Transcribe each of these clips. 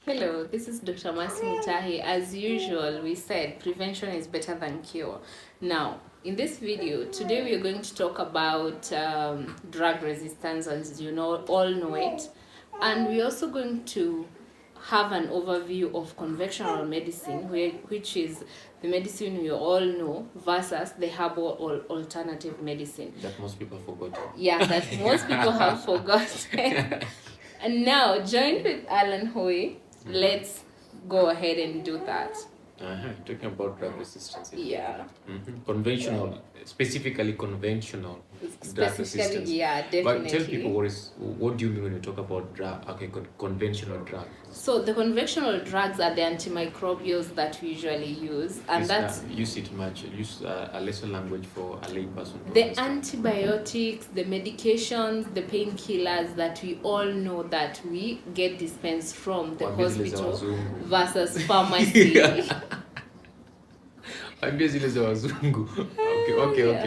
Hello, this is Dr. Masi Mutahi. As usual, we said prevention is better than cure. Now, in this video, today we are going to talk about drug resistance, as you know, all know it. And we're also going to have an overview of conventional medicine, which is the medicine we all know, versus the herbal or alternative medicine. That most people forgot. Yeah, that most people have forgotten. And now, joined with Alan Hoy, let's go ahead and do that. Talking about drug resistance. Yeah. Conventional, specifically conventional drug resistance. Yeah, definitely. But tell people what do you mean when you talk about drug? Okay, conventional drug. So the conventional drugs are the antimicrobials that we usually use, and that's use it much. Use a lesser language for a lay person. The antibiotics, the medications, the painkillers that we all know that we get dispensed from the hospital versus pharmacy. Okay,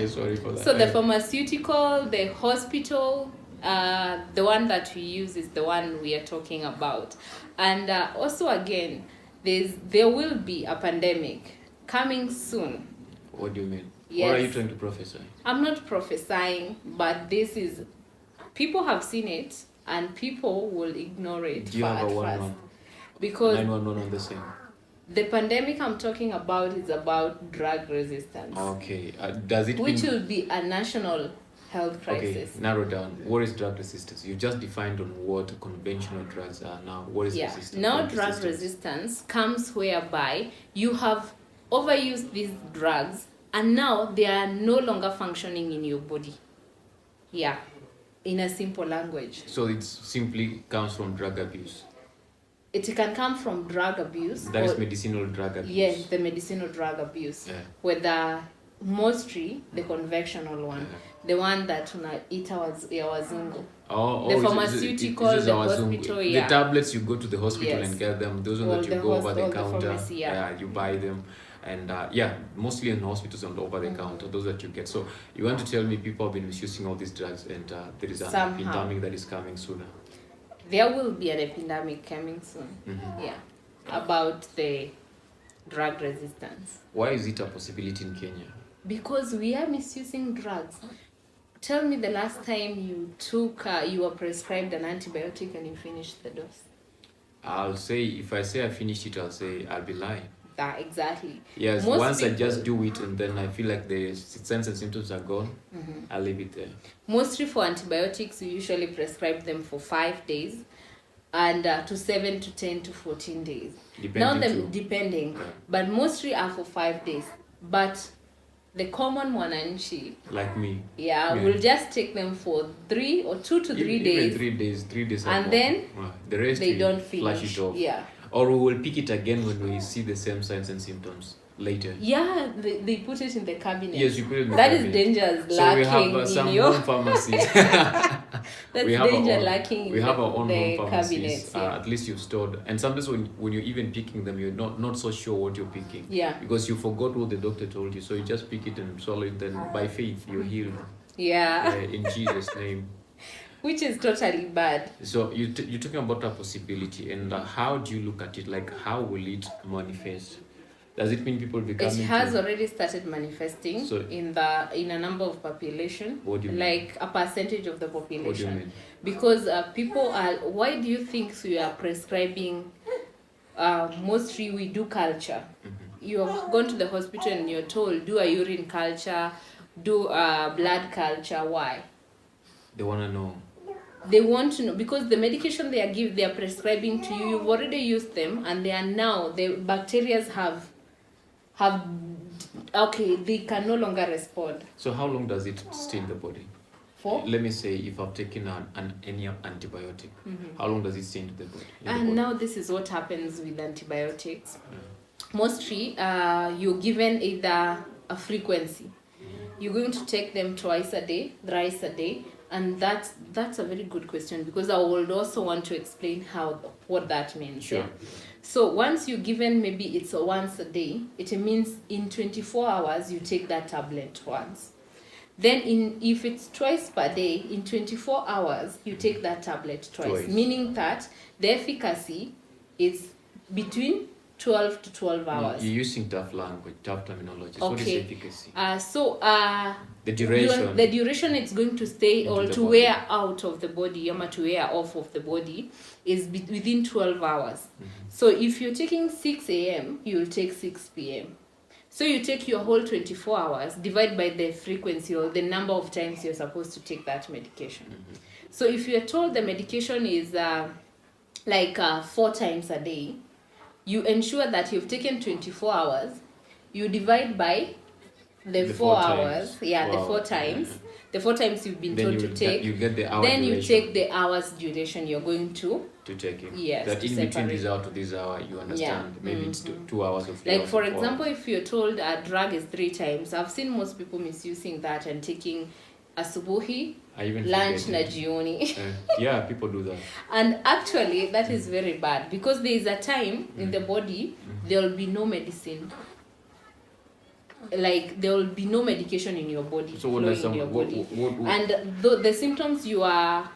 sorry for that. So the pharmaceutical, the hospital, the one that we use is the one we are talking about. And also again, there will be a pandemic coming soon. What do you mean? Yes. What are you trying to prophesy? I'm not prophesying, but this is, people have seen it and people will ignore it. Do you have a 1-1? Because 911 on the same. The pandemic I'm talking about is about drug resistance. Okay. Does it which mean... will be a national health crisis. Okay, narrow down. What is drug resistance? You just defined on what conventional drugs are now. What is resistance? Now drug resistance comes whereby you have overused these drugs and now they are no longer functioning in your body. Yeah, in a simple language. So it simply comes from drug abuse. It can come from drug abuse. That is medicinal drug abuse. Yes, the medicinal drug abuse. Yeah. Whether mostly the conventional one, the one that tunaita ya wazungu. The pharmaceutical, the hospital, The tablets you go to the hospital and get them. Those ones that you go over the counter. Pharmacy, you buy them. And mostly in hospitals and over the counter, those that you get. So you want to tell me people have been misusing all these drugs and there is a pandemic that is coming sooner? There will be an epidemic coming soon. Yeah, about the drug resistance. Why is it a possibility in Kenya? Because we are misusing drugs. Tell me the last time you were prescribed an antibiotic and you finished the dose. I'll say, if I say I finished it, I'll be lying. Exactly. Yes, once I just do it and then I feel like the signs and symptoms are gone, I'll leave it there. Mostly for antibiotics, we usually prescribe them for 5 days and to 7 to 10 to 14 days. Depending. But mostly are for 5 days. But the common mwananchi, like me, will just take them for 2 to 3 days. Even 3 days. And then the rest they don't finish. Flush it off. Yeah. Or we will pick it again when we see the same signs and symptoms later. Yeah, they put it in the cabinet. Yes, you put it in the cabinet. That is dangerous. So we have some home pharmacies. That's danger lacking. We have our own home cabinets. pharmacies. Yeah. At least you've stored. And sometimes when you're even picking them, you're not so sure what you're picking. Yeah. Because you forgot what the doctor told you. So you just pick it and swallow it. Then by faith, you're healed. Yeah. In Jesus' name. Which is totally bad. So you're talking about a possibility, and how do you look at it? Like, how will it manifest? Does it mean people becoming? It has already started manifesting in a number of population. What do you mean? Like a percentage of the population. What do you mean? Because people are. Why do you think we are prescribing? Mostly we do culture. You have gone to the hospital and you're told do a urine culture, do a blood culture. Why? They want to know. They want to know because the medication they are prescribing to you, you've already used them, and they are now the bacteria they can no longer respond. So how long does it stay in the body? Let me say if I've taken any antibiotic, how long does it stay in the body? And now this is what happens with antibiotics. Mostly, you're given either a frequency. You're going to take them twice a day, thrice a day. And that's a very good question because I would also want to explain what that means. Sure. Yeah? So once you're given, maybe it's once a day, it means in 24 hours you take that tablet once. Then if it's twice per day, in 24 hours you take that tablet twice. Meaning that the efficacy it's between 12 to 12 hours. You're using tough language, tough terminology. Okay. What is efficacy? The duration. The duration it's going to stay or to wear out of the body, or to wear off of the body, is within 12 hours. So if you're taking 6 a.m., you'll take 6 p.m. So you take your whole 24 hours, divide by the frequency or the number of times you're supposed to take that medication. So if you're told the medication is 4 times a day, you ensure that you've taken 24 hours, you divide by the 4 hours. Yeah, the 4 times. The 4 times you've been told to take. You get the hour then duration. You take the hours duration you're going to take it. Yes. That in between this hour to this hour, you understand. Maybe it's 2 hours of 3 hours. For example, if you're told a drug is 3 times, I've seen most people misusing that and taking asubuhi, lunch na jioni. Yeah, people do that. And actually, that is very bad because there is a time in the body there will be no medicine. Like there will be no medication in your body. So what and the symptoms you are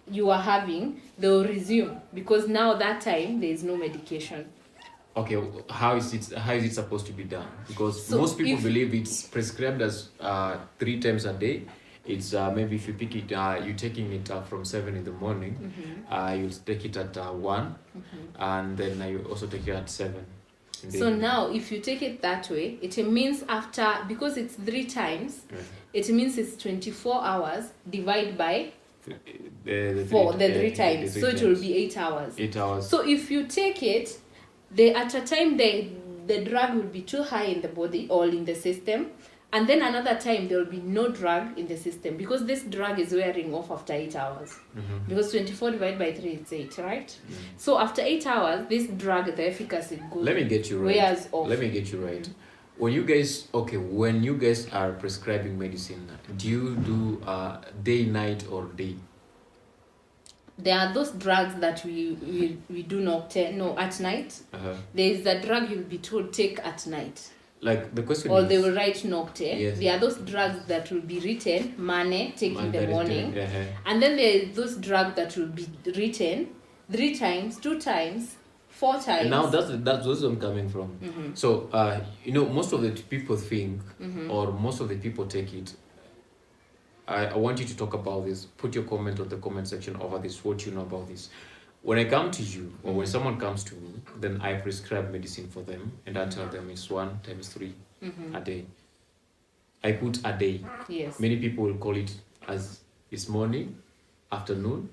having, they will resume because now that time there is no medication. Okay, how is it supposed to be done? Because most people believe it's prescribed as 3 times a day. It's maybe if you pick it, you're taking it from 7 in the morning. You'll take it at 1, and then you also take it at 7. So now, if you take it that way, it means because it's 3 times, it means it's 24 hours divided by the 3 times. So it will be 8 hours. 8 hours. So if you take it, at a time the drug will be too high in the body or in the system, and then another time there will be no drug in the system because this drug is wearing off after 8 hours. Because 24 divided by 3 is 8, right? So after 8 hours, this drug, the efficacy goes. Let me get you right. Wears off. Let me get you right. When you guys are prescribing medicine, do you do day, night, or day? There are those drugs that we do at night. There is a drug you'll be told take at night. Like the question or they will write nocte. Yes. There are those drugs that will be written mane, take in the morning. And then there are those drugs that will be written 3 times, 2 times, 4 times. And now that's where I'm coming from. So most of the people think, or most of the people take it. I want you to talk about this. Put your comment on the comment section over this. What you know about this. When I come to you, or when someone comes to me, then I prescribe medicine for them, and I tell them it's 1 times 3 a day. I put a day. Yes. Many people will call it as it's morning, afternoon,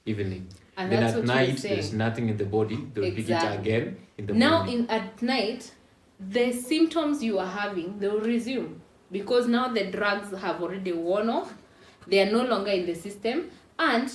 evening. And then at night, there's nothing in the body. They'll pick it again in the morning. Now, at night, the symptoms you are having, they will resume. Because now the drugs have already worn off. They are no longer in the system. And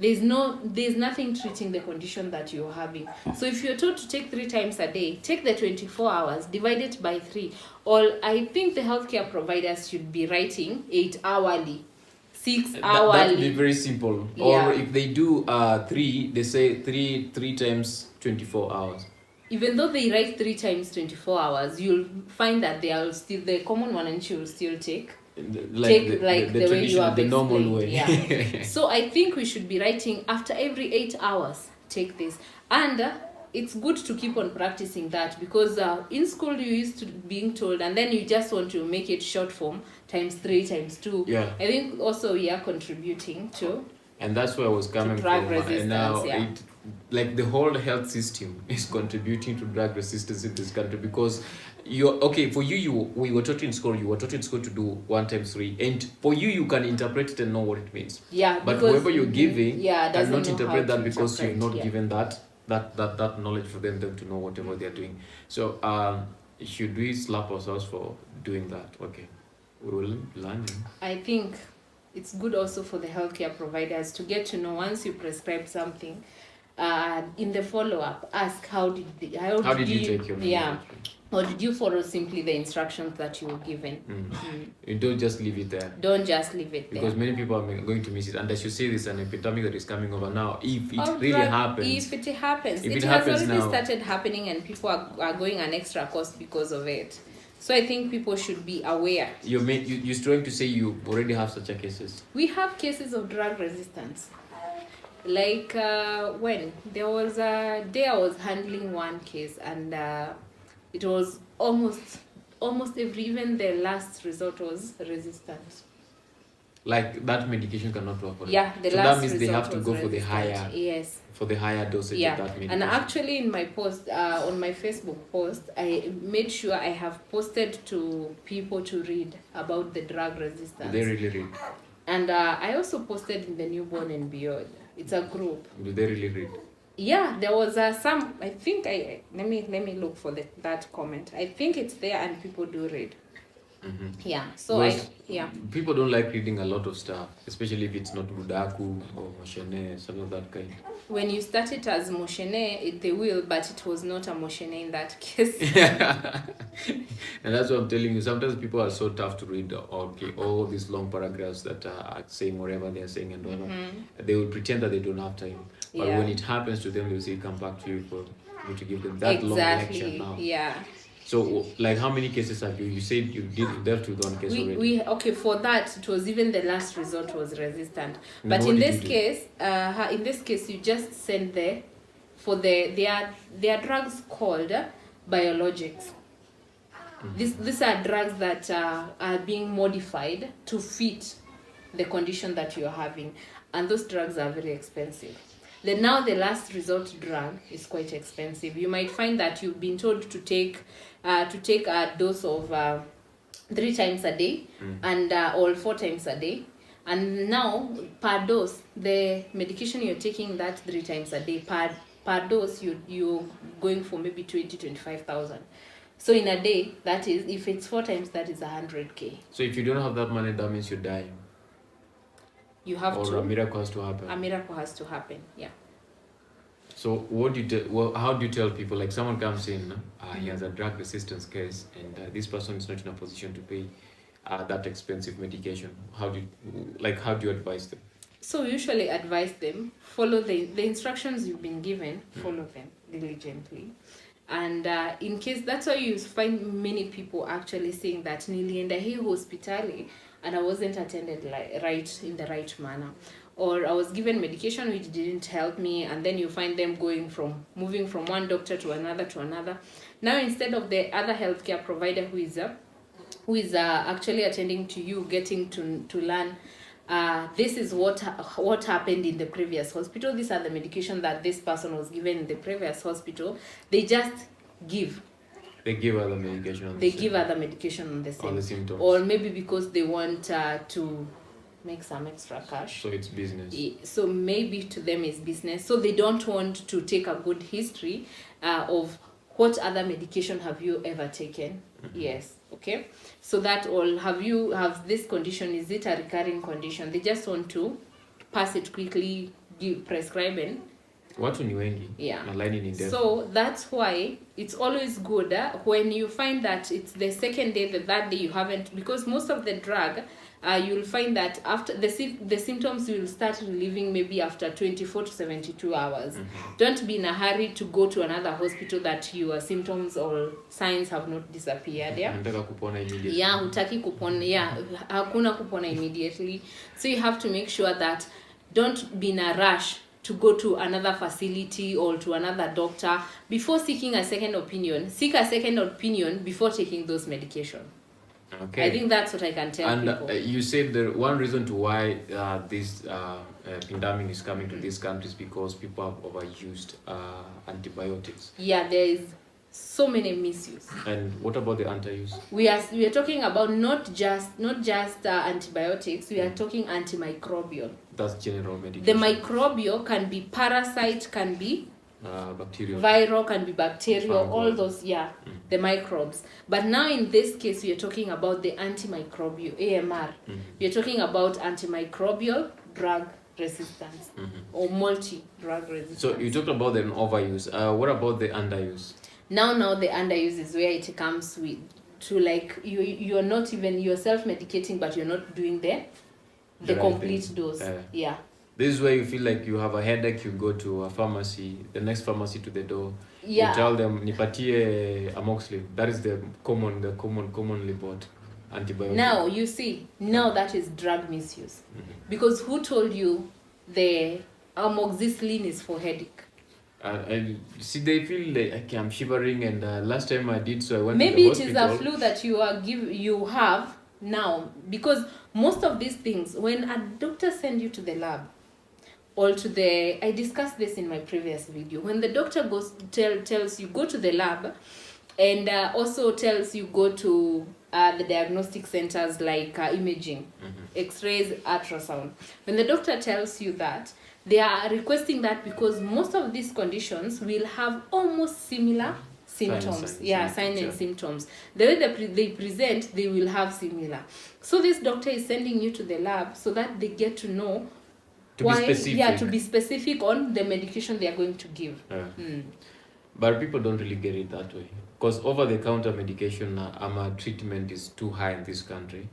there's nothing treating the condition that you're having. So if you're told to take 3 times a day, take the 24 hours, divide it by 3. Or I think the healthcare providers should be writing 8 hourly, 6 hourly. That would be very simple. Yeah. Or if they do 3, they say 3 times 24 hours. Even though they write 3 times 24 hours, you'll find that they are still the common one, and she will still take. The way you have the normal way. Yeah. So I think we should be writing after every 8 hours, take this. And it's good to keep on practicing that because in school you used to being told, and then you just want to make it short form, times 3, times 2. Yeah. I think also we are contributing to. And that's where I was coming drug from. Resistance, and now yeah. the whole health system is contributing to drug resistance in this country because we were taught in school, to do 1 times 3, and for you can interpret it and know what it means. Yeah. But whoever you're giving cannot interpret that because you've not given that knowledge for them to know whatever they're doing. So should we slap ourselves for doing that? Okay. We will learn. I think it's good also for the healthcare providers to get to know once you prescribe something, in the follow-up, ask how did you take your medication? Or did you follow simply the instructions that you were given? You don't just leave it there. Don't just leave it there. Because many people are going to miss it. And as you say, this is an epidemic that is coming over now. If it really happens. If it happens. It has already started happening and people are going an extra cost because of it. So I think people should be aware. You're trying to say you already have such a cases? We have cases of drug resistance. Like when there was a day I was handling one case, and it was almost every, even the last result was resistant. Like that medication cannot work for it. Yeah, the so last that means they result have to was go for the resistant. higher, Yes. for the higher dosage of that medication. And actually in my post, on my Facebook post, I made sure I have posted to people to read about the drug resistance. Do they really read? And I also posted in the Newborn and Beyond. It's a group. Do they really read? Yeah, there was some. I think let me look for that comment. I think it's there, and people do read. Mm-hmm. Yeah. So people don't like reading a lot of stuff, especially if it's not Budaku or Moshene, some of that kind. When you start it as Moshene, they will, but it was not a Moshene in that case. And that's what I'm telling you. Sometimes people are so tough to read. Okay, all these long paragraphs that are saying whatever they are saying and whatever. They will pretend that they don't have time. But when it happens to them, they'll say, come back to you for you to give them that long lecture now. Yeah. So, like, how many cases have you? You said you dealt with one case already. For that, it was even the last result was resistant. But in this case, you just send there for they are drugs called biologics. These are drugs that are being modified to fit the condition that you're having, and those drugs are very expensive. The last resort drug is quite expensive. You might find that you've been told to take a dose of 3 times a day and or 4 times a day, and now per dose, the medication you're taking that 3 times a day, per dose you're going for maybe 20,000-25,000. So in a day, that is, if it's 4 times, that is 100K. So if you don't have that money, that means you die. You have or a miracle has to happen. A miracle has to happen, yeah. So how do you tell people, like someone comes in, he has a drug resistance case, and this person is not in a position to pay that expensive medication? How do you advise them? So we usually advise them, follow the instructions you've been given, follow them diligently. And in case, that's why you find many people actually saying that nilienda hii hospitali and I wasn't attended in the right manner, or I was given medication which didn't help me, and then you find them moving from one doctor to another. Now instead of the other healthcare provider who is actually attending to you, getting to learn, this is what happened in the previous hospital, these are the medication that this person was given in the previous hospital, they just give. They give other medication on the same symptoms. Or maybe because they want to make some extra cash. So it's business. So maybe to them it's business. So they don't want to take a good history of what other medication have you ever taken. Yes. Okay. So that all, have this condition, is it a recurring condition? They just want to pass it quickly, prescribe and watu ni wengi. Yeah. Na line ni ndefu. So that's why it's always good when you find that it's the second day, that day you haven't, because most of the drug, you'll find that after the symptoms will start relieving maybe after 24 to 72 hours. Don't be in a hurry to go to another hospital that your symptoms or signs have not disappeared. Yeah. Unataka kupona immediately. Yeah, hutaki kupona. Yeah, hakuna kupona immediately. So you have to make sure that don't be in a rush to go to another facility or to another doctor before seeking a second opinion. Seek a second opinion before taking those medication. Okay. I think that's what I can tell people. And you said the one reason to why this pandemic is coming to these countries because people have overused antibiotics. Yeah, there is so many misuse. And what about the anti-use? We are talking about not just antibiotics. We are talking antimicrobial. That's general medication. The microbial can be parasite, can be bacterial, viral, can be bacterial, all those, the microbes. But now in this case, we are talking about the antimicrobial, AMR. We are talking about antimicrobial drug resistance or multi-drug resistance. So you talked about the overuse. What about the underuse? Now the underuse is where it comes to like you're not even, you're self-medicating, but you're not doing the complete dose. Yeah. This is where you feel like you have a headache, you go to a pharmacy, the next pharmacy to the door. Yeah. You tell them, nipatie amoxicillin. That is the commonly bought antibiotic. Now, you see, that is drug misuse. Because who told you the Amoxicillin is for headache. I see they feel like I'm shivering, and last time I did so I went Maybe to the it hospital. is a flu that you have now, because most of these things, when a doctor sends you to the lab or to the, I discussed this in my previous video, when the doctor tells you go to the lab, and also tells you go to the diagnostic centers like imaging, x-rays, ultrasound. When the doctor tells you that, they are requesting that because most of these conditions will have almost similar symptoms. Signs and symptoms. The way they present, they will have similar. So this doctor is sending you to the lab so that they get to know To be specific on the medication they are going to give. But people don't really get it that way, because over-the-counter medication treatment is too high in this country,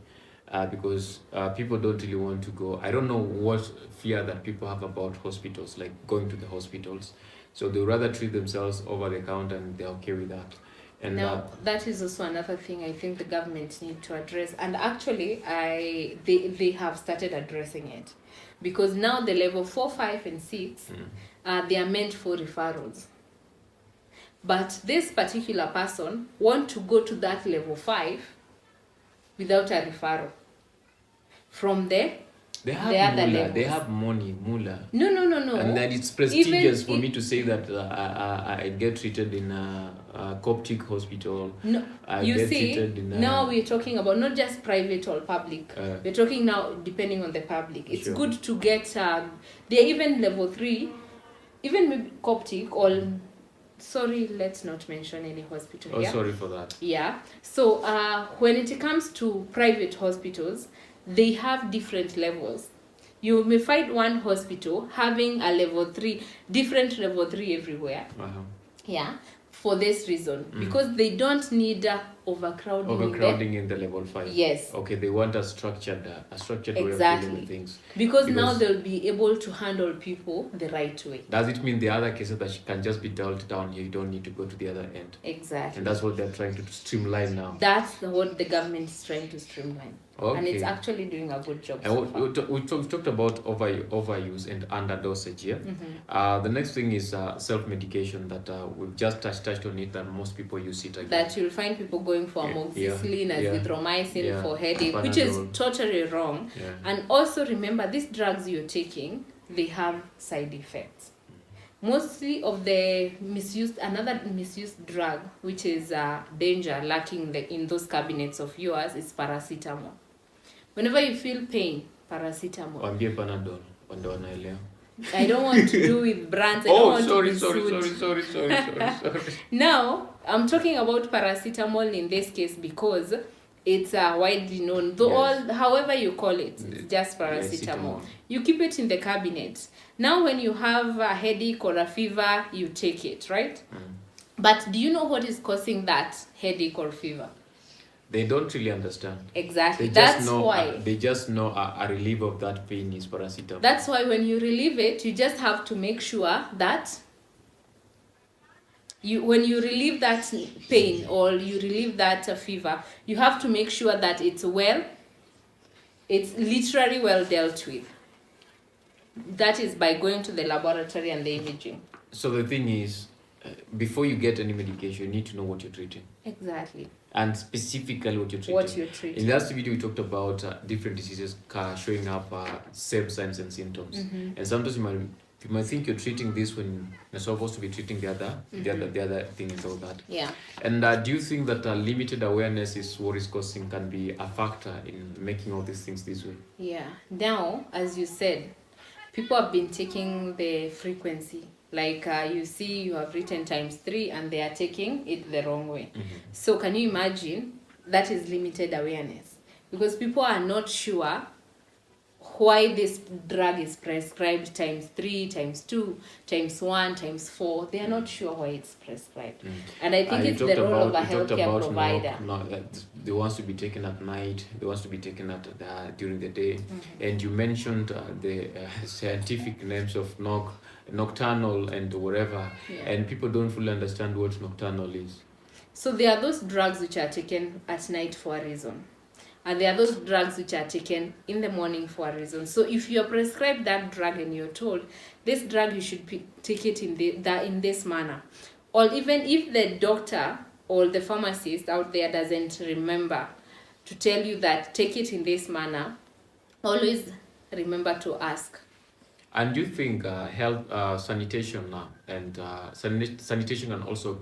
because people don't really want to go. I don't know what fear that people have about hospitals, like going to the hospitals. So they rather treat themselves over the counter, and they're okay with that. And now that is also another thing I think the government need to address, and actually they have started addressing it, because now the level 4, 5, and 6 they are meant for referrals. But this particular person want to go to that level 5 without a referral from there. They have moolah. They have money, moolah. No. And then it's prestigious for me to say that I get treated in a Coptic hospital. No, you see, now we're talking about not just private or public. We're talking now depending on the public. It's good to get, they're even level 3, even maybe Coptic or... Sorry, let's not mention any hospital here. Sorry for that. Yeah. So when it comes to private hospitals, they have different levels. You may find one hospital having a level 3, different level 3 everywhere. Yeah. For this reason, because they don't need overcrowding in the level 5. Yes. Okay, they want a structured way of doing things. Because now they'll be able to handle people the right way. Does it mean the other cases that can just be dealt down here? You don't need to go to the other end. Exactly. And that's what they're trying to streamline now. That's what the government is trying to streamline. Okay. And it's actually doing a good job. We talked about overuse and underdosage here. The next thing is self-medication that we've just touched on it, that most people use it again. That you'll find people going for amoxicillin, azithromycin for headache, Panadol, which is totally wrong. And also remember, these drugs you're taking, they have side effects. Mostly of the another misused drug, which is danger lacking in those cabinets of yours, is paracetamol. Whenever you feel pain, paracetamol. Wambie Panadol, wando wanaelewa. I don't want to do with brands. Sorry. Now, I'm talking about paracetamol in this case because it's widely known. However you call it, it's just paracetamol. You keep it in the cabinet. Now, when you have a headache or a fever, you take it, right? But do you know what is causing that headache or fever? They don't really understand. Exactly. They just know a relief of that pain is paracetamol. That's why when you relieve it, you just have to make sure that when you relieve that pain or you relieve that fever, you have to make sure that it's literally well dealt with. That is by going to the laboratory and the imaging. So the thing is, before you get any medication, you need to know what you're treating. Exactly. And specifically what you're treating. In the last video, we talked about different diseases showing up, same signs and symptoms. And sometimes you might think you're treating this when you're supposed to be treating the other thing and all that. Yeah. And do you think that limited awareness is what is causing, can be a factor in making all these things this way? Yeah. Now, as you said, people have been taking the frequency. Like you see, you have written ×3 and they are taking it the wrong way. So can you imagine? That is limited awareness. Because people are not sure why this drug is prescribed ×3, ×2, ×1, ×4. They are not sure why it's prescribed. And I think it's the role of a healthcare provider. They want to be taken at night, they want to be taken during the day. And you mentioned the scientific names of nocturnal and whatever, and people don't fully understand what nocturnal is. So there are those drugs which are taken at night for a reason. And there are those drugs which are taken in the morning for a reason. So if you're prescribed that drug and you're told this drug you should take it in this manner, or even if the doctor or the pharmacist out there doesn't remember to tell you that take it in this manner, always remember to ask. And do you think health sanitation and sanitation can also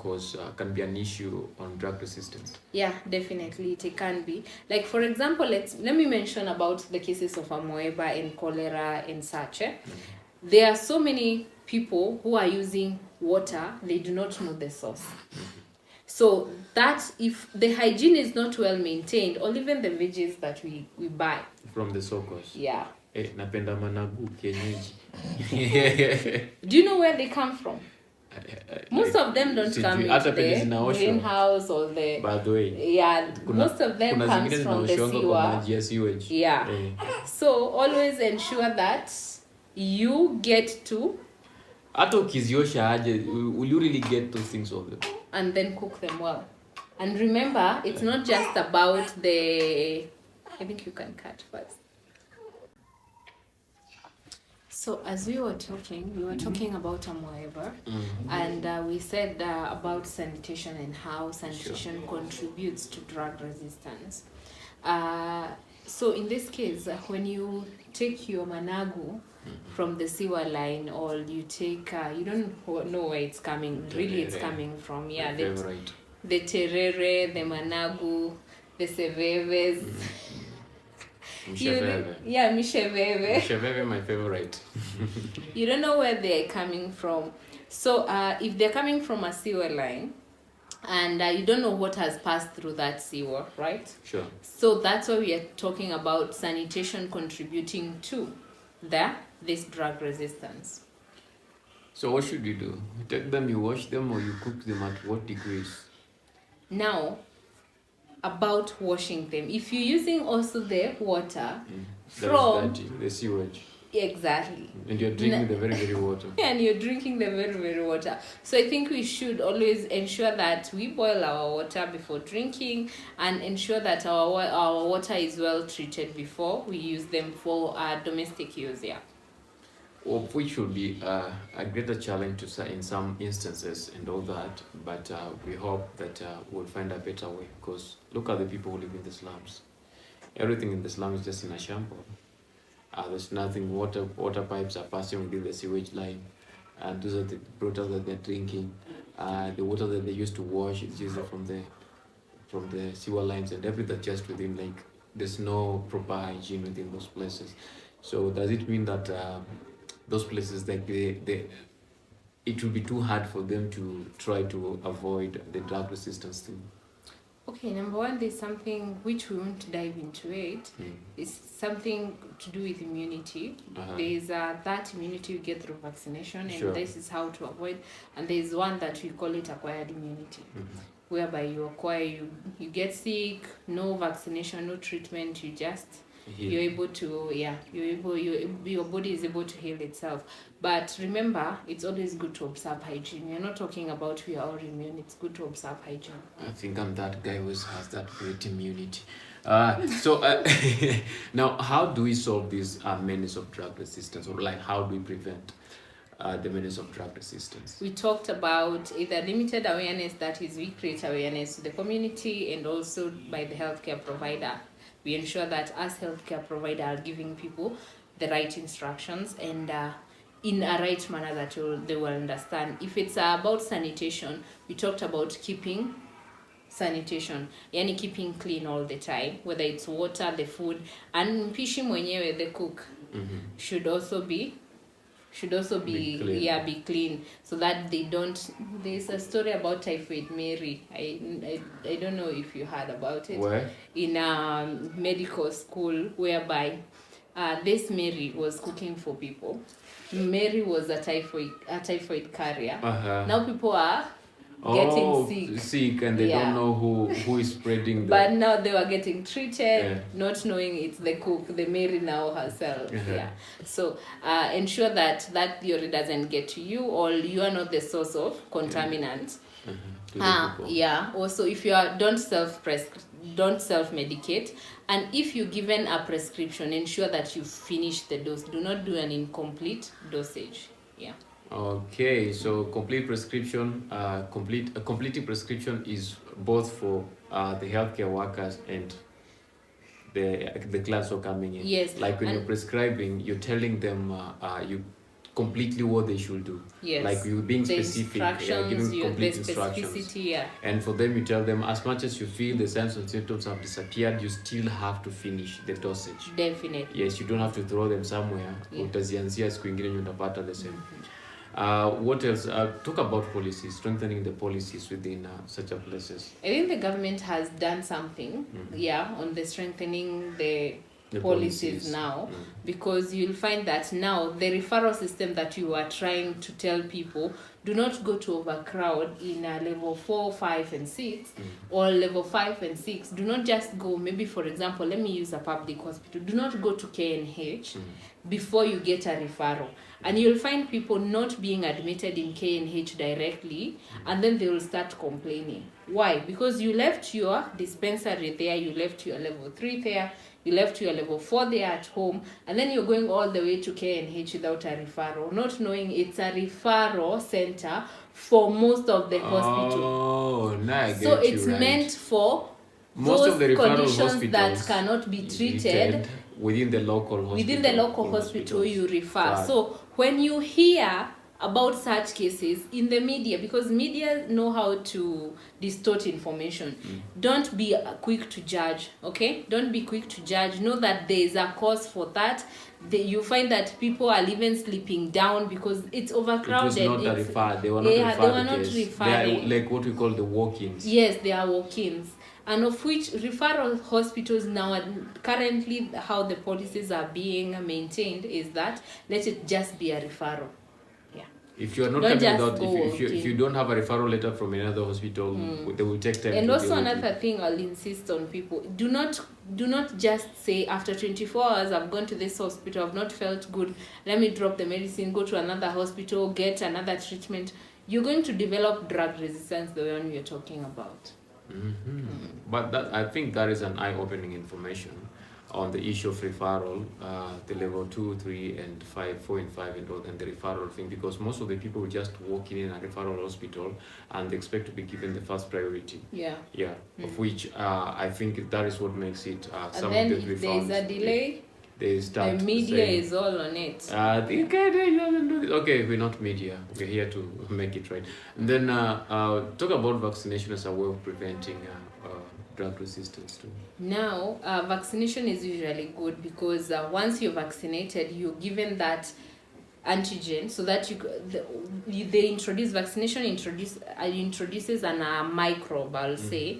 can be an issue on drug resistance? Yeah, definitely it can be. Like for example, let me mention about the cases of amoeba and cholera and such. There are so many people who are using water, they do not know the source. So that if the hygiene is not well maintained, or even the veggies that we buy from the sokos. Yeah. Napenda managu kienyeji. Do you know where they come from? Most of them don't come in the greenhouse or the... By the way. Yeah, most of them comes from the sewage. Yeah. So always ensure that you get to... Ato ukiziosha aje, will you really get those things of them? And then cook them well. And remember, it's not just about the... I think you can cut first. So as we were talking about amoeba, and we said about sanitation and how sanitation contributes to drug resistance. So in this case, when you take your managu from the sewer line, or you take, you don't know where it's coming, really it's coming from, yeah, the terere, the managu, the seveves. Misheveve. Yeah, misheveve. Misheveve, my favorite. You don't know where they're coming from. So if they're coming from a sewer line, and you don't know what has passed through that sewer, right? Sure. So that's why we are talking about sanitation contributing to this drug resistance. So what should you do? You take them, you wash them, or you cook them at what degrees? Now, about washing them, if you're using also the water from the sewage, exactly, and you're drinking the very, very water, and you're drinking the very, very water, so I think we should always ensure that we boil our water before drinking, and ensure that our water is well treated before we use them for domestic use. Yeah, which would be a greater challenge in some instances and all that, but we hope that we'll find a better way, because look at the people who live in the slums. Everything in the slum is just in a shambles. There's nothing, water pipes are passing within the sewage line, and those are the water that they're drinking. The water that they used to wash is usually from the sewer lines, and everything just within, like, there's no proper hygiene within those places. So does it mean that those places, like it will be too hard for them to try to avoid the drug resistance thing? Okay, number one, there's something which we won't dive into it. It's something to do with immunity. There's that immunity you get through vaccination, and this is how to avoid. And there's one that we call it acquired immunity, whereby you get sick, no vaccination, no treatment, you just... You're able to, your body is able to heal itself. But remember, it's always good to observe hygiene. We're not talking about we are all immune. It's good to observe hygiene. I think I'm that guy who has that great immunity. So now, how do we solve this menace of drug resistance, or like how do we prevent the menace of drug resistance? We talked about either limited awareness, that is, we create awareness to the community, and also by the healthcare provider. We ensure that as healthcare provider are giving people the right instructions, and in a right manner that they will understand. If it's about sanitation, we talked about keeping sanitation, yani keeping clean all the time, whether it's water, the food, and mpishi mwenyewe, the cook, should also be clean. Be clean, so that they don't... There's a story about Typhoid Mary. I don't know if you heard about it. Where? In a medical school, whereby this Mary was cooking for people. Mary was a typhoid carrier. Now people are getting sick, and they don't know who is spreading but now they were getting treated, not knowing it's the cook, the Mary now herself. So ensure that theory doesn't get to you, or you are not the source of contaminant. Also, if you don't don't self-medicate. And if you're given a prescription, ensure that you finish the dose. Do not do an incomplete dosage. Yeah. Okay, so completing prescription is both for the healthcare workers and the class who are coming in. Yes. Like when you're prescribing, you're telling them you completely what they should do. Yes. Like you being The specific, instructions, giving complete the instructions. specificity, yeah. And for them, you tell them as much as you feel the signs and symptoms have disappeared, you still have to finish the dosage. Definitely. Yes, you don't have to throw them somewhere. Yeah. Utazianzia siku ingine utapata the same. What else? Talk about policies, strengthening the policies within such a places. I think the government has done something, on the strengthening the policies now, because you'll find that now the referral system that you are trying to tell people, do not go to overcrowd in level 4, 5, and 6, or level 5 and 6. Do not just go, maybe for example, let me use a public hospital. Do not go to KNH before you get a referral. And you'll find people not being admitted in KNH directly, and then they will start complaining. Why? Because you left your dispensary there, you left your level 3 there, you left your level 4 there at home, and then you're going all the way to KNH without a referral, not knowing it's a referral center for most of the hospital. Oh, now I get so you it's right. meant for most those of the referral conditions that hospitals cannot be treated within the local hospital. Within the local hospital you refer. So when you hear about such cases in the media, because media know how to distort information, don't be quick to judge, okay? Don't be quick to judge. Know that there is a cause for that. You find that people are even sleeping down because it's overcrowded. It was not referred. They were not referring. They are like what we call the walk-ins. Yes, they are walk-ins. And of which referral hospitals now, currently how the policies are being maintained is that let it just be a referral. Yeah. If you are not coming out, if you don't have a referral letter from another hospital, they will take time. And also another thing I'll insist on people, do not just say after 24 hours I've gone to this hospital, I've not felt good, let me drop the medicine, go to another hospital, get another treatment. You're going to develop drug resistance, the one you're talking about. But I think that is an eye-opening information on the issue of referral, the level 2, 3, and 5, 4, and 5, and the referral thing, because most of the people will just walk in a referral hospital and they expect to be given the first priority. Of which I think that is what makes it some and of the referrals. There is a delay. The media is all on it. Okay, we're not media. We're here to make it right. And then talk about vaccination as a way of preventing drug resistance too. Now, vaccination is usually good because once you're vaccinated, you're given that antigen so that vaccination introduces an microbe, I'll say.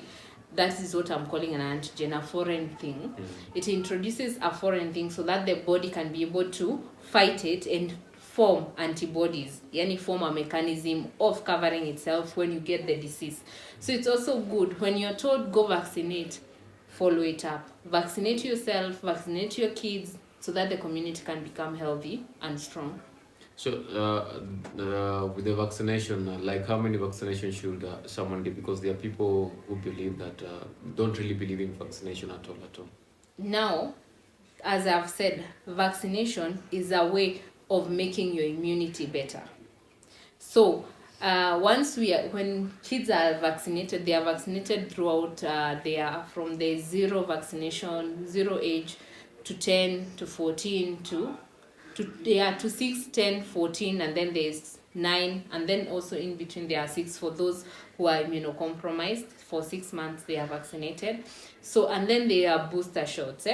That is what I'm calling an antigen, a foreign thing. It introduces a foreign thing so that the body can be able to fight it and form antibodies, form a mechanism of covering itself when you get the disease. So it's also good when you're told go vaccinate, follow it up. Vaccinate yourself, vaccinate your kids so that the community can become healthy and strong. So with the vaccination, like how many vaccinations should someone do? Because there are people who believe that don't really believe in vaccination at all. Now, as I've said, vaccination is a way of making your immunity better. So when kids are vaccinated, they are vaccinated throughout from the zero age to 10 to 14 to 6, 10, 14, and then there's 9, and then also in between there are 6 for those who are immunocompromised. For 6 months they are vaccinated. So, and then there are booster shots.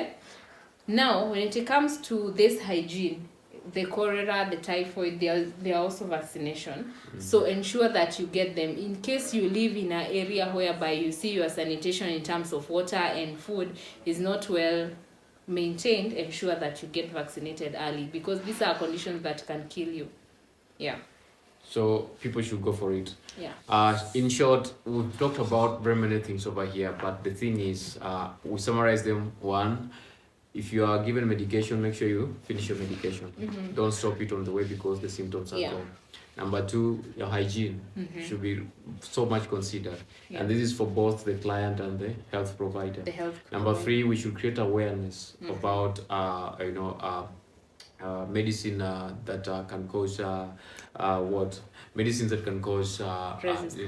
Now, when it comes to this hygiene, the cholera, the typhoid, they are also vaccination. So ensure that you get them. In case you live in an area whereby you see your sanitation in terms of water and food is not well maintained, ensure that you get vaccinated early, because these are conditions that can kill you. So people should go for it. In short, we've talked about very many things over here, but the thing is, we summarize them. 1, if you are given medication, make sure you finish your medication. Don't stop it on the way because the symptoms are gone. Number two, your hygiene should be so much considered. And this is for both the client and the health provider. Number three, we should create awareness about medicine that can cause medicines that can cause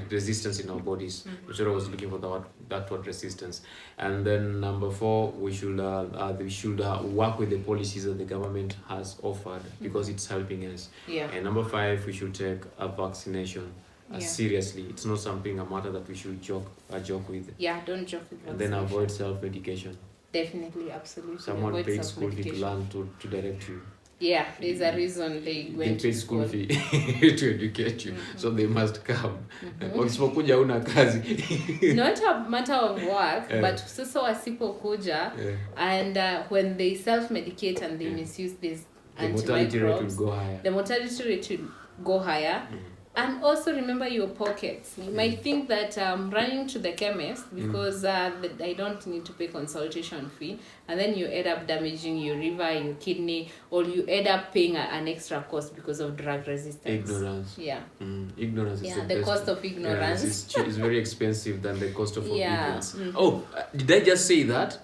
resistance in our bodies. Which I was looking for that word, resistance. And then number four, we should work with the policies that the government has offered, because it's helping us. And number five, we should take a vaccination seriously. It's not something, a matter that we should joke with. Don't joke with. And then avoid self-medication. Definitely, absolutely. Someone paid school fee to learn to direct you. There's a reason they went to school fee to educate you, so they must come. Wasipokuja una kazi. Not a matter of work, but sasa wasipokuja, and when they self-medicate and they misuse these antimicrobes, the mortality rate will go higher. And also remember your pockets. You might think that I'm running to the chemist because I don't need to pay consultation fee, and then you end up damaging your liver, your kidney, or you end up paying an extra cost because of drug resistance. Ignorance. Ignorance is the cost of ignorance. It's very expensive than the cost of obedience. Oh, did I just say that?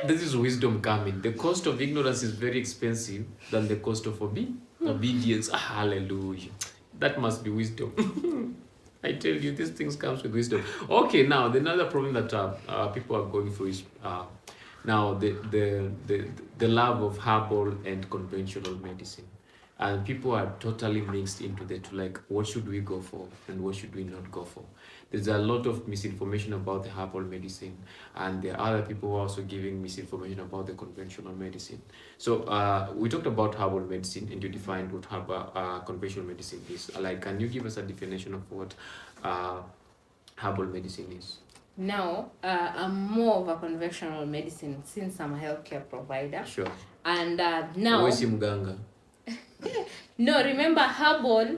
This is wisdom coming. The cost of ignorance is very expensive than the cost of obedience. Hallelujah. That must be wisdom. I tell you, these things comes with wisdom. Okay, now the another problem that people are going through is now the love of herbal and conventional medicine, and people are totally mixed into the two. Like, what should we go for and what should we not go for? There's a lot of misinformation about the herbal medicine, and there are other people who are also giving misinformation about the conventional medicine. So we talked about herbal medicine, and you defined what conventional medicine is. Like, can you give us a definition of what herbal medicine is? Now, I'm more of a conventional medicine since I'm a healthcare provider. Sure. And now... Where's mganga? No, remember, herbal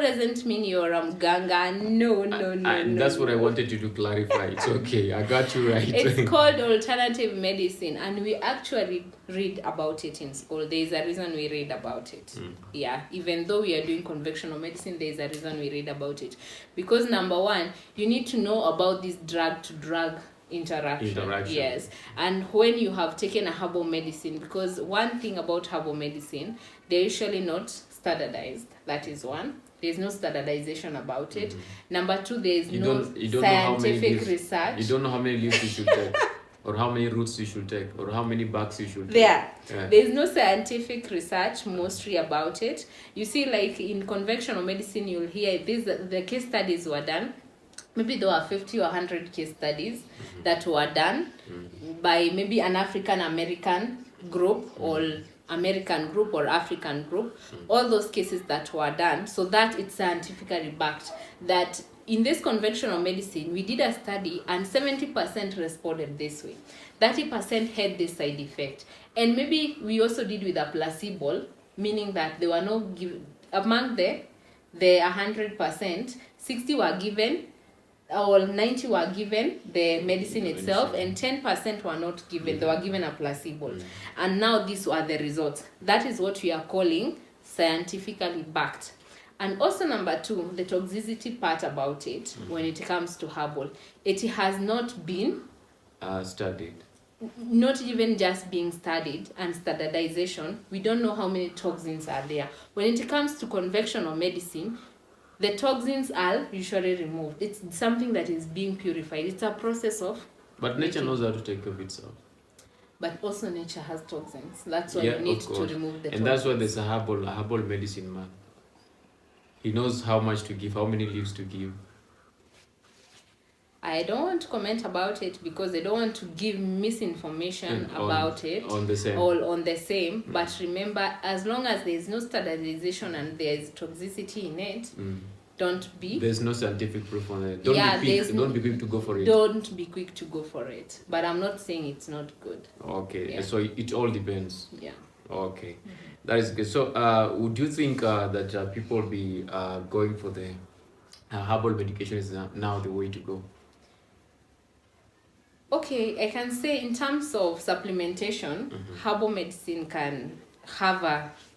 doesn't mean you're a mganga. No. And that's what I wanted you to clarify. It's okay. I got you right. It's called alternative medicine, and we actually read about it in school. There's a reason we read about it. Even though we are doing conventional medicine, there's a reason we read about it. Because number one, you need to know about this drug-to-drug interaction. Yes. And when you have taken a herbal medicine, because one thing about herbal medicine, they're usually not standardized. That is one. There's no standardization about it. Number two, there's no scientific research. You don't know how many leaves you should take, or how many roots you should take, or how many barks you should take. There's no scientific research mostly about it. You see, like in conventional medicine, you'll hear the case studies were done. Maybe there were 50 or 100 case studies that were done by maybe an African American group or American group or African group. All those cases that were done, so that it's scientifically backed. That in this conventional medicine, we did a study and 70% responded this way. 30% had this side effect. And maybe we also did with a placebo, meaning that they were not given, among the 100%, 60 were given, or 90 were given the medicine itself, and 10% were not given. They were given a placebo. And now these were the results. That is what we are calling scientifically backed. And also number two, the toxicity part about it, when it comes to herbal, it has not been studied. Not even just being studied, and standardization. We don't know how many toxins are there. When it comes to conventional medicine, the toxins are usually removed. It's something that is being purified. It's a process of... But nature knows how to take care of itself. But also nature has toxins. That's why you need to remove the toxins. And that's why there's a herbal medicine man. He knows how much to give, how many leaves to give. I don't want to comment about it because I don't want to give misinformation about it. On the same. All on the same. But remember, as long as there is no standardization and there is toxicity in it, don't be... There's no scientific proof on it. Don't be quick to go for it. Don't be quick to go for it. But I'm not saying it's not good. Okay. So it all depends. Yeah. Okay. That is good. So would you think that people will be going for the herbal medication is now the way to go? Okay, I can say in terms of supplementation, herbal medicine can have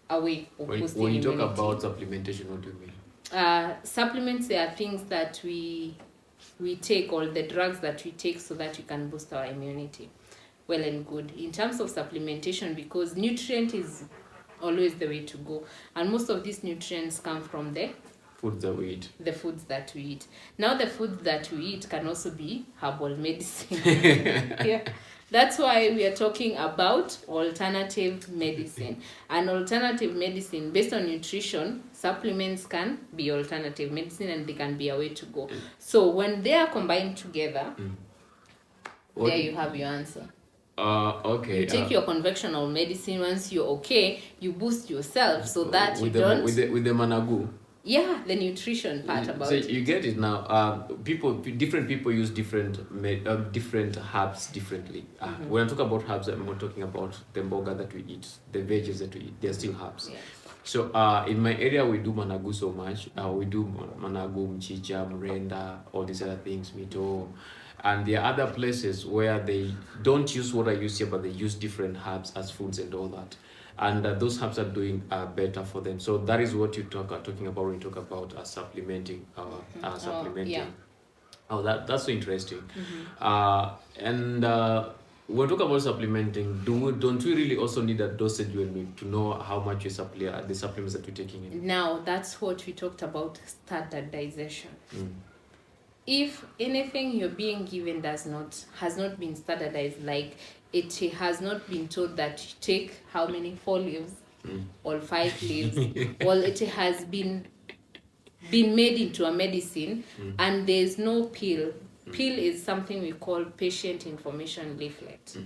a way of boosting When you immunity. talk about supplementation, what do you mean? Supplements, they are things that we take, or the drugs that we take so that we can boost our immunity. Well and good. In terms of supplementation, because nutrient is always the way to go, and most of these nutrients come from the foods that we eat. The foods that we eat. Now, the foods that we eat can also be herbal medicine. Yeah. That's why we are talking about alternative medicine. And alternative medicine, based on nutrition, supplements can be alternative medicine, and they can be a way to go. So when they are combined together, there you have your answer. Okay. You take your conventional medicine. Once you're okay, you boost yourself so that with you don't... With the managu. Yeah, the nutrition part about so it. You get it now. Different people use different herbs differently. When I talk about herbs, I'm not talking about the mboga that we eat, the veggies that we eat. They're still herbs. Yes. So in my area, we do managu so much. We do managu, mchicha, mrenda, all these other things, mito. And there are other places where they don't use what I use here, but they use different herbs as foods and all that. And those herbs are doing better for them. So that is what you talking about when you talk about supplementing. Supplementing. That's so interesting. And when we talk about supplementing, don't we really also need a dosage when we to know how much the supplements that we're taking in? Now, that's what we talked about, standardization. If anything you're being given has not been standardized, like it has not been told that you take how many 4 leaves or 5 leaves, well, it has been made into a medicine, and there's no pill. Pill is something we call patient information leaflet.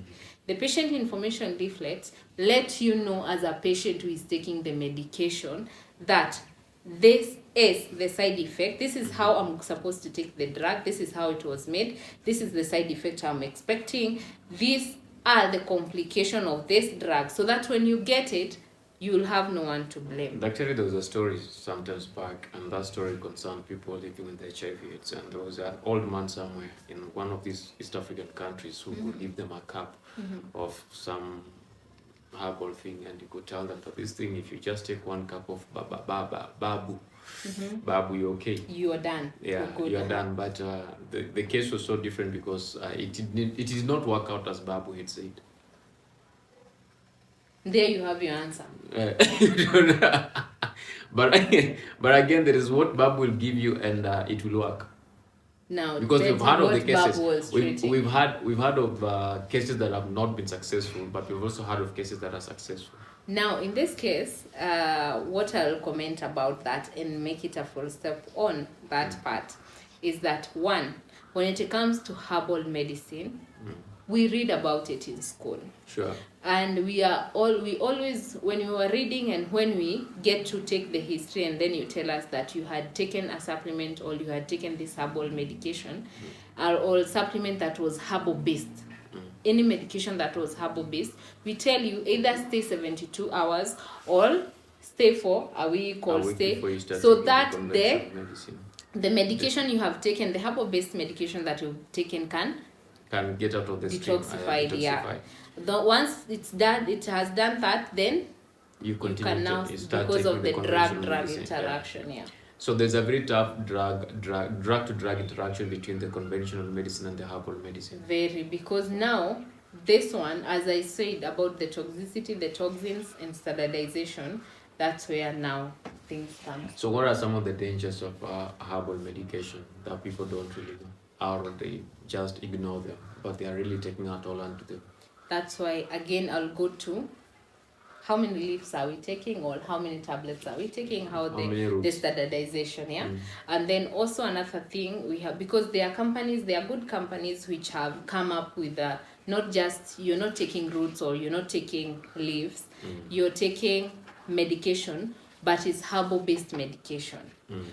The patient information leaflet lets you know, as a patient who is taking the medication, that this is the side effect. This is how I'm supposed to take the drug. This is how it was made. This is the side effect I'm expecting. These are the complications of this drug, so that when you get it, you'll have no one to blame. Actually, there was a story sometimes back, and that story concerned people living with HIV/AIDS. And there was an old man somewhere in one of these East African countries who would give them a cup of some herbal thing, and you could tell them that this thing, if you just take 1 cup of babu, you're okay. You are done. Yeah, you're done. But the case was so different because it did not work out as Babu had said. There you have your answer. But again, there is what Babu will give you, and it will work. Now, because we've heard of the cases. We've heard of cases that have not been successful, but we've also heard of cases that are successful. Now, in this case, what I'll comment about that and make it a full step on that part is that, one, when it comes to herbal medicine, we read about it in school. Sure. And we always, when we were reading and when we get to take the history, and then you tell us that you had taken a supplement or you had taken this herbal medication, or supplement that was herbal based, any medication that was herbal based, we tell you either stay 72 hours or stay for a week or stay, so that the medication you have taken, the herbal based medication that you've taken can get out of the detoxified. Yeah. Once it's done, it has done that, then you can now, because of the drug interaction. Yeah. So there's a very tough drug to drug interaction between the conventional medicine and the herbal medicine. Very, because now this one, as I said about the toxicity, the toxins, and standardization, that's where now things come. So what are some of the dangers of herbal medication that people don't really know, or they just ignore them, but they are really taking a toll onto them? That's why, again, I'll go to how many leaves are we taking, or how many tablets are we taking, the standardization, yeah? And then also another thing we have, because there are good companies which have come up with not just, you're not taking roots or you're not taking leaves, you're taking medication, but it's herbal-based medication.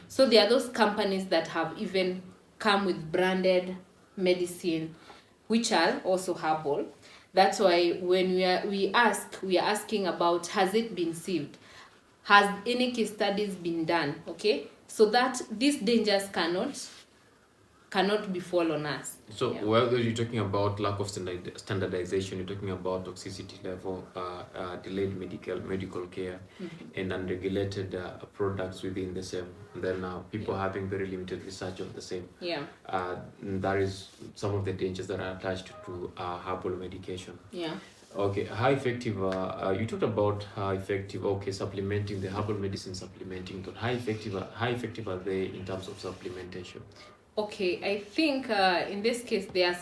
So there are those companies that have even come with branded medicine, which are also herbal. That's why when we are asking about, has it been sieved? Has any case studies been done? Okay, so that these dangers cannot cannot befall on us. So, whether you're talking about lack of standardization, you're talking about toxicity level, delayed medical care, and unregulated products within the same. And then people having very limited research of the same. That is some of the dangers that are attached to herbal medication. Okay, how effective, you talked about how effective, supplementing, the herbal medicine supplementing, but how effective are they in terms of supplementation? Okay, I think in this case, there are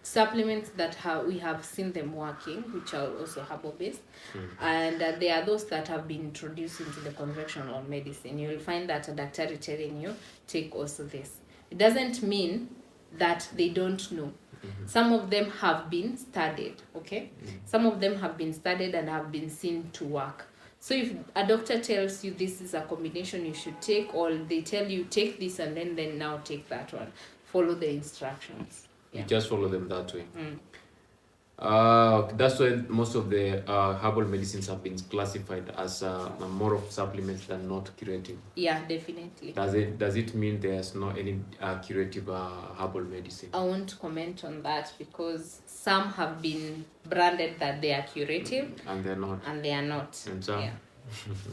supplements that we have seen them working, which are also herbal based, and there are those that have been introduced into the conventional medicine. You will find that a doctor is telling you, take also this. It doesn't mean that they don't know. Some of them have been studied, okay? Some of them have been studied and have been seen to work. So if a doctor tells you this is a combination you should take, or they tell you take this and then now take that one, follow the instructions. You just follow them that way. That's why most of the herbal medicines have been classified as more of supplements than not curative. Yeah, definitely. Does it mean there's no any curative herbal medicine? I won't comment on that because some have been branded that they are curative and they're not. And some,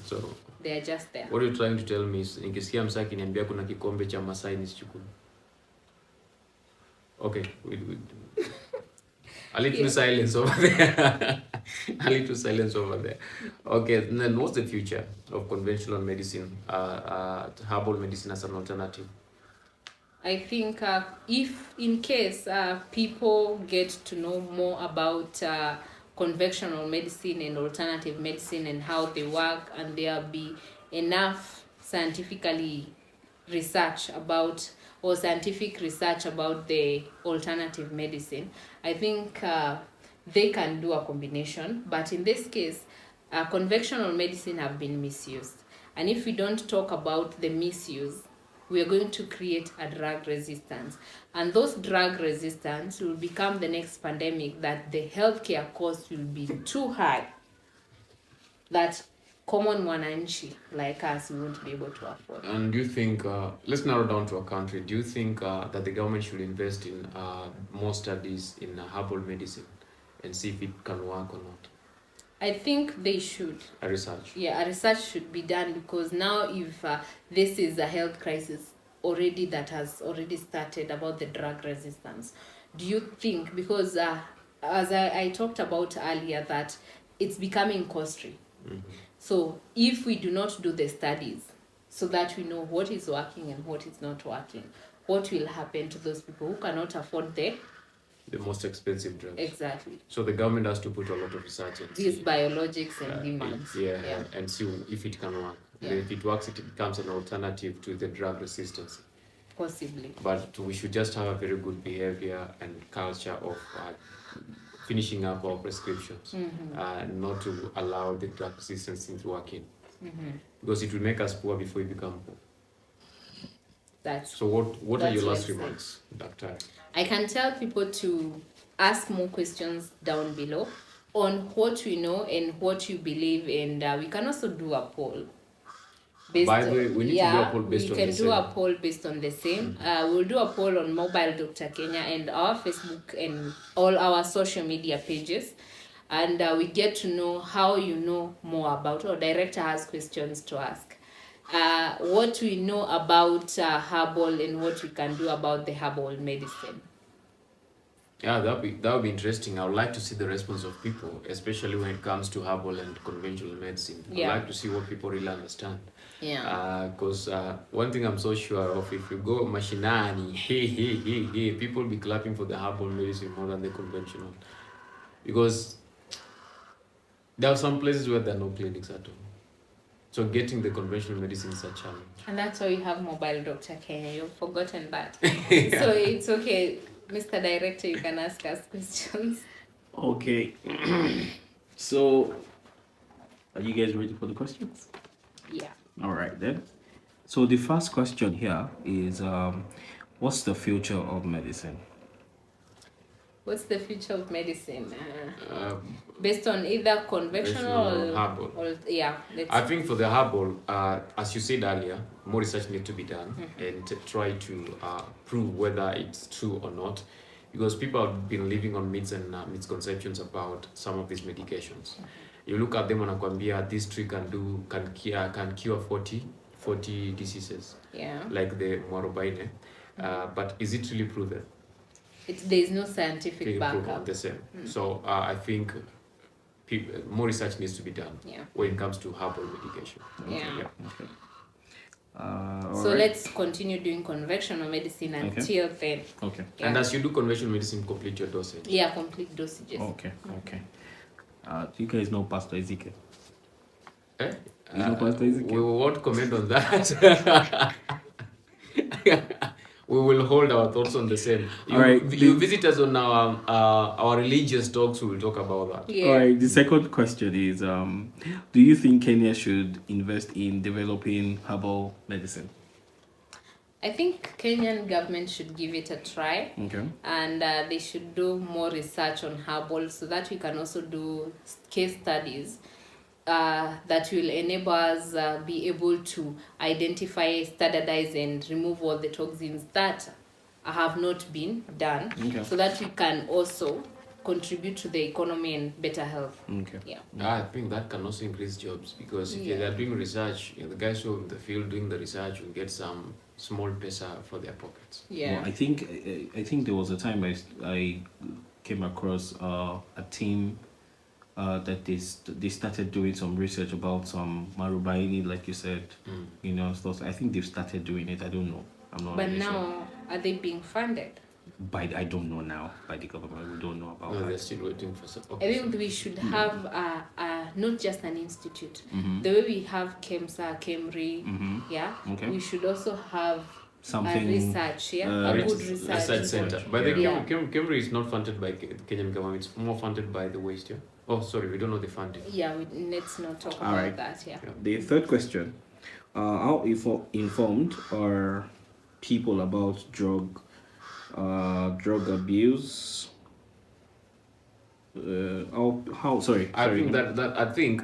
so they are just there. What are you trying to tell me is nikisikia msaki akiniambia kuna kikombe cha Masai nisichukue. Okay, a little silence over there. A little silence over there. Okay, then what's the future of conventional medicine, herbal medicine as an alternative? I think if in case people get to know more about conventional medicine and alternative medicine and how they work, and there be enough scientific research about the alternative medicine, I think they can do a combination. But in this case, conventional medicine have been misused. And if we don't talk about the misuse, we are going to create a drug resistance. And those drug resistance will become the next pandemic, that the healthcare cost will be too high that common wananchi like us won't be able to afford. And do you think, let's narrow down to a country, do you think that the government should invest in more studies in herbal medicine and see if it can work or not? I think they should. A research? Yeah, a research should be done, because now if this is a health crisis already that has already started about the drug resistance, do you think, because as I talked about earlier, that it's becoming costly. So if we do not do the studies so that we know what is working and what is not working, what will happen to those people who cannot afford the most expensive drugs? Exactly. So the government has to put a lot of research in these biologics and humans. And see if it can work. If it works, it becomes an alternative to the drug resistance. Possibly. But we should just have a very good behavior and culture of finishing up our prescriptions, not to allow the drug resistance thing to work in, because it will make us poor before we become poor. So what are your last remarks, Doctor? I can tell people to ask more questions down below on what we know and what you believe, and we can also do a poll. By the way, we need to do a poll based on the same. We can do a poll based on the same. We'll do a poll on Mobile Dr. Kenya and our Facebook and all our social media pages. And we get to know how you know more about, or director has questions to ask. What we know about herbal and what we can do about the herbal medicine. Yeah, that would be interesting. I would like to see the response of people, especially when it comes to herbal and conventional medicine. I'd like to see what people really understand. Because one thing I'm so sure of, if you go machinani, people will be clapping for the herbal medicine more than the conventional. Because there are some places where there are no clinics at all. So getting the conventional medicine is a challenge. And that's why we have Mobile Dr. Kenya. You've forgotten that. So it's okay. Mr. Director, you can ask us questions. Okay. So, are you guys ready for the questions? Yeah. All right then. So the first question here is, what's the future of medicine? What's the future of medicine? Based on either conventional or herbal. I think for the herbal, as you said earlier, more research needs to be done and try to prove whether it's true or not, because people have been living on myths and misconceptions about some of these medications. You look at them and akwambia this tree can cure 40 diseases, like the mwarobaine, but is it really proven? There is no scientific backup. The same. So I think more research needs to be done when it comes to herbal medication. Okay. So let's continue doing conventional medicine until then. Okay. And as you do conventional medicine, complete your dosage. Yeah, complete dosages. Okay. Do you guys know Pastor Ezekiel? You know Pastor Ezekiel? We won't comment on that. We will hold our thoughts on the same. All right. You visit us on our religious talks. We will talk about that. Yeah. All right. The second question is: do you think Kenya should invest in developing herbal medicine? I think Kenyan government should give it a try. Okay. And they should do more research on herbal so that we can also do case studies that will enable us be able to identify, standardize, and remove all the toxins that have not been done, so that we can also contribute to the economy and better health. Okay. Yeah. I think that can also increase jobs, because if they are doing research, the guys who are in the field doing the research will get some small pesa for their pockets. Yeah. Well, I think there was a time I came across a team that they started doing some research about some marubaini, like you said, stuff. I think they've started doing it. I don't know. I'm not. But really now, sure. are they being funded? I don't know now by the government. We don't know about that. They're still waiting for support. I think we should have not just an institute. The way we have KEMSA, KEMRI, we should also have something research, a good research center. But the KEMRI is not funded by the Kenyan government. It's more funded by the West. Oh, sorry, we don't know the funding. Yeah, let's not talk about that. Yeah. The third question: how informed are people about drug abuse? I think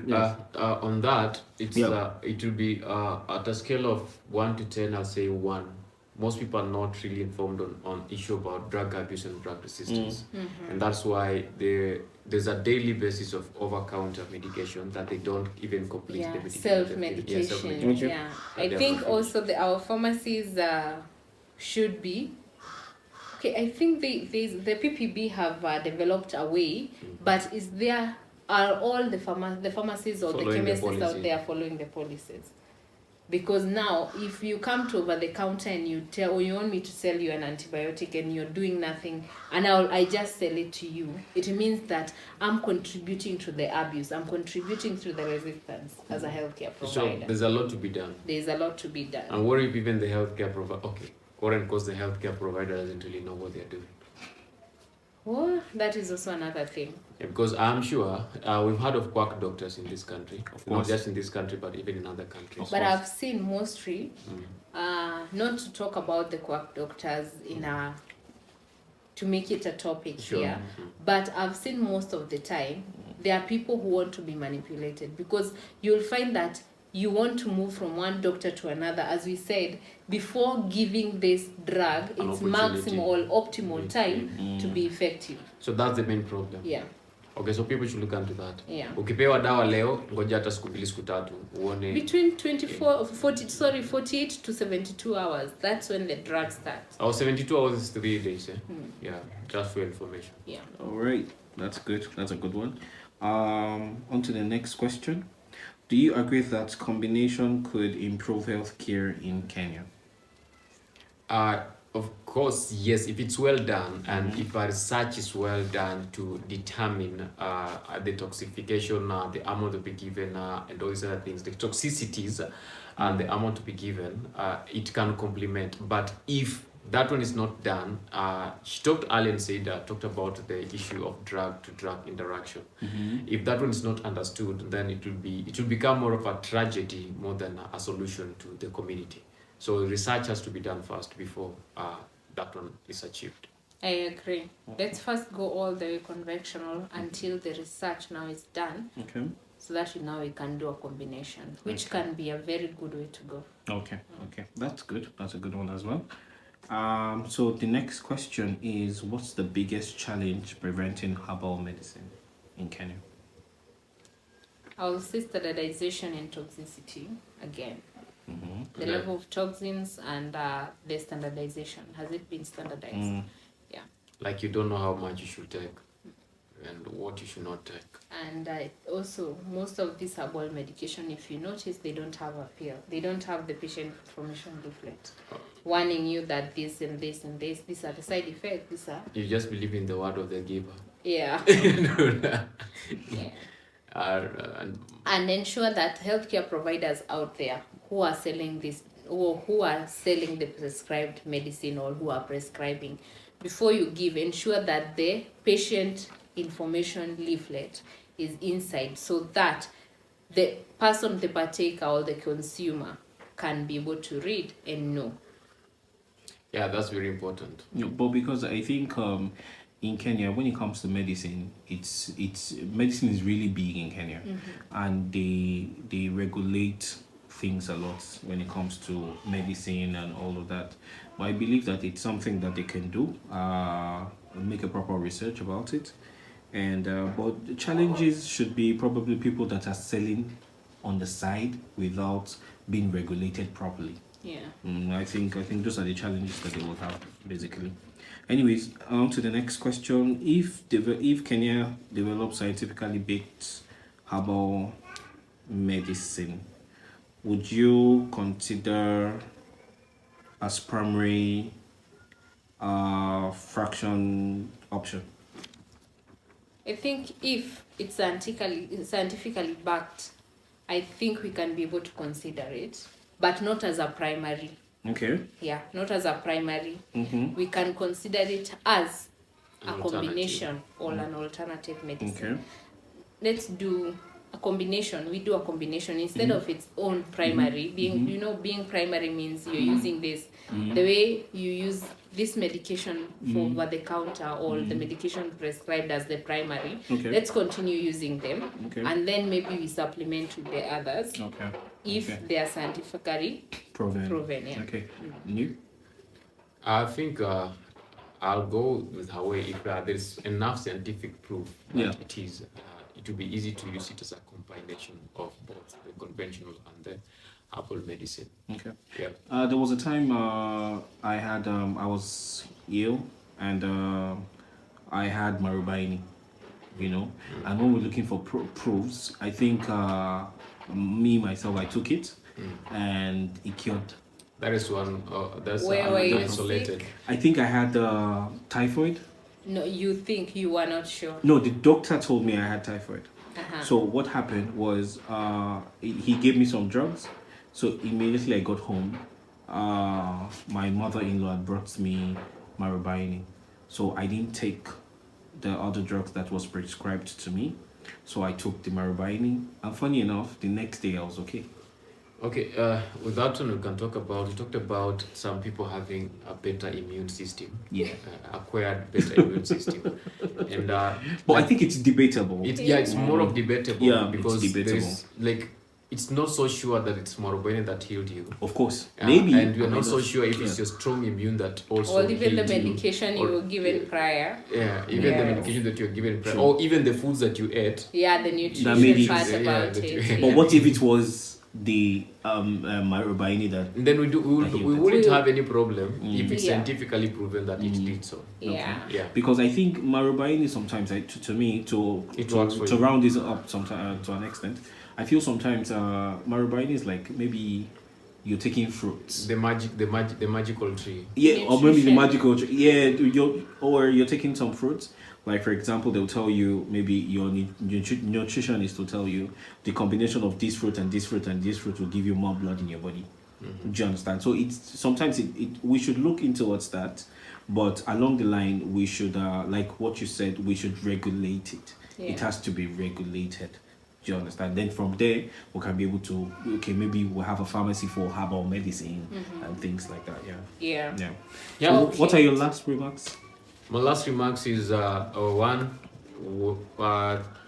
on that it's it will be at a scale of 1 to 10. I'll say 1. Most people are not really informed on issue about drug abuse and drug resistance, and that's why there's a daily basis of over-counter medication that they don't even complete the medication. Self-medication. I think also our pharmacies should be. Okay, I think the PPB have developed a way, but are all the pharmacies or the chemists out there following the policies? Because now, if you come to over the counter and you want me to sell you an antibiotic and you're doing nothing, and I just sell it to you, it means that I'm contributing to the abuse. I'm contributing to the resistance as a healthcare provider. So there's a lot to be done. There's a lot to be done. And what if even the healthcare provider? Okay, because the healthcare provider doesn't really know what they're doing. Well, that is also another thing. Yeah, because I'm sure we've heard of quack doctors in this country. Of course. Not just in this country, but even in other countries. But I've seen mostly, not to talk about the quack doctors to make it a topic here, but I've seen most of the time, there are people who want to be manipulated, because you'll find that you want to move from one doctor to another. As we said, before giving this drug, it's maximal or optimal time to be effective. So that's the main problem. Yeah. Okay, so people should look into that. Yeah. Ukipewa dawa leo, ngoja hata siku 2 siku 3 uone. Between 48 to 72 hours. That's when the drug starts. 72 hours is 3 days. Yeah, just for information. Yeah. All right, that's good. That's a good one. On to the next question. Do you agree that combination could improve healthcare in Kenya? Of course, yes, if it's well done and if our research is well done to determine the toxification, the amount to be given, and all these other things, the toxicities and the amount to be given, it can complement. But if that one is not done, she talked earlier and said, talked about the issue of drug-to-drug interaction. If that one is not understood, then it will become more of a tragedy more than a solution to the community. So research has to be done first before that one is achieved. I agree. Let's first go all the way conventional until the research now is done. Okay. So that now we can do a combination, which Okay. can be a very good way to go. Okay. Okay. That's good. That's a good one as well. So the next question is, what's the biggest challenge preventing herbal medicine in Kenya? I will say standardization and toxicity again. Mm-hmm. The level of toxins and the standardization. Has it been standardized? Yeah. Like you don't know how much you should take and what you should not take. And also, most of these herbal medication, if you notice, they don't have a pill. They don't have the patient information leaflet warning you that this and this and this, these are the side effects. These are. You just believe in the word of the giver. Yeah. Yeah. And ensure that healthcare providers out there who are selling this or who are selling the prescribed medicine or who are prescribing, before you give, ensure that the patient information leaflet is inside so that the person, the partaker or the consumer can be able to read and know. Yeah, that's very important. Yeah, but because I think in Kenya, when it comes to medicine, it's medicine is really big in Kenya, and they regulate things a lot when it comes to medicine and all of that. But I believe that it's something that they can do, make a proper research about it, and but the challenges should be probably people that are selling on the side without being regulated properly. Yeah. I think those are the challenges that they will have basically. Anyways, on to the next question. If Kenya develops scientifically baked herbal medicine, would you consider as primary fraction option? I think if it's scientifically backed, I think we can be able to consider it, but not as a primary. Okay. Yeah, not as a primary. Mm-hmm. We can consider it as An a combination or an alternative medicine. Okay. Let's do a combination. We do a combination instead of its own primary. Being primary means you're using this. The way you use this medication for over the counter or the medication prescribed as the primary. Okay. Let's continue using them, Okay. and then maybe we supplement with the others Okay. if Okay. they are scientifically proven. Yeah. Okay. You? I think I'll go with her way if there's enough scientific proof that Yeah. it is. It will be easy to use it as a combination of both the conventional and the herbal medicine. Okay. Yeah. There was a time I had I was ill and I had marubaini, and when we're looking for proofs, I think myself I took it and it cured. That is one. That's Where were you isolated. sick? I think I had typhoid. No, you think you were not sure. No, the doctor told me I had typhoid. Uh-huh. So what happened was he gave me some drugs. So immediately I got home, my mother-in-law had brought me marubaini. So I didn't take the other drugs that was prescribed to me. So I took the marubaini. And funny enough, the next day I was okay. Okay, with that one we talked about some people having a better immune system. Yeah. Acquired better immune system. And But I think it's debatable. it's more of debatable. Yeah, because it's debatable. there's it's not so sure that it's marubaini that healed you. Of course. Maybe. And we're not so sure if it's your strong immune that also Or even the healed you. medication you Or- were given prior. Yeah, even the Yes. medication that you're given prior, Sure. or even the foods that you ate. Yeah, the That nutrition maybe- part Yeah, about that it. you- Yeah. But what if it was the marubaini that... And then we wouldn't have any problem if it's Yeah. scientifically proven that it did so. Yeah. Yeah. Because I think marubaini sometimes, to me, It works for to you. round this up sometimes to an extent, I feel sometimes marubaini is like maybe you're taking fruits. The magical tree. Yeah, or maybe the Nutrition. magical. Yeah, you're taking some fruits. Like for example, they'll tell you maybe your nutritionist will tell you the combination of this fruit and this fruit and this fruit will give you more blood in your body. Do you understand? So it's sometimes we should look into what's that, but along the line we should like what you said, we should regulate it. Yeah. It has to be regulated. Do you understand? Then from there we can be able to maybe we'll have a pharmacy for herbal medicine and things like that. Yeah. Yeah. Yeah. Yeah. So Okay. what are your last remarks? My last remarks is one,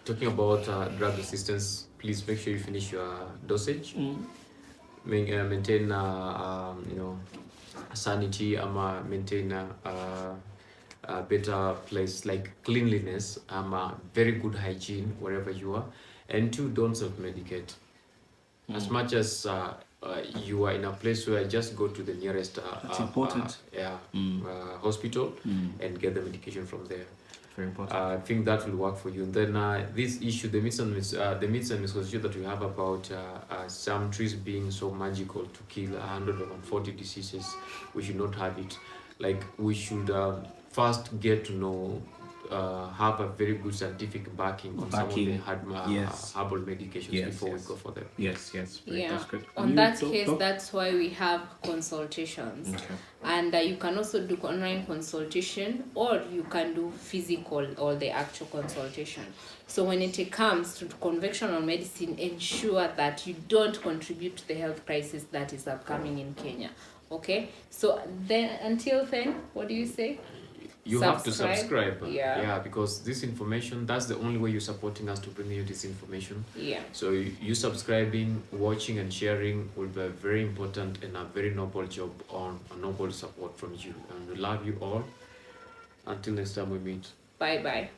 talking about drug resistance. Please make sure you finish your dosage. Maintain, sanity, maintain a better place like cleanliness, very good hygiene wherever you are, and two, don't self-medicate. As much as you are in a place where just go to the nearest That's important. hospital and get the medication from there. Very important. I think that will work for you. And then this issue, the myths and misconceptions that we have about some trees being so magical to kill 140 diseases, we should not have it. Like, we should first get to know, have a very good scientific backing on some of the herbal medications before we go for them. Yes. Yeah. That's good. On that case, that's why we have consultations. Okay. And you can also do online consultation, or you can do physical or the actual consultation. So when it comes to conventional medicine, ensure that you don't contribute to the health crisis that is upcoming in Kenya. Okay? So then, until then, what do you say? You have to subscribe. Yeah. Because this information, that's the only way you're supporting us to bring you this information. Yeah. So you subscribing, watching, and sharing will be a very important and a very noble job on a noble support from you. And we love you all. Until next time we meet. Bye-bye.